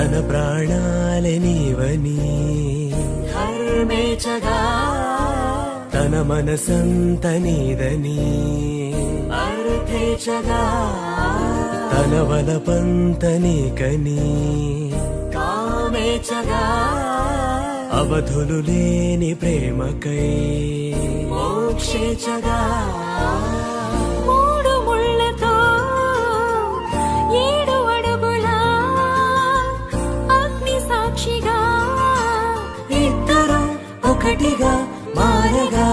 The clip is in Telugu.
తన ప్రాణాలే నీవని ధర్మేచగా తన మనసంత నీదని అర్థేచగా తన వలపంత నీకని కామేచగా అవధులు లేని ప్రేమకై మోక్షేచగా మూడు ముళ్ళతో 7 అడుగుల అగ్ని సాక్షిగా ఇద్దరు ఒకటిగా మారగా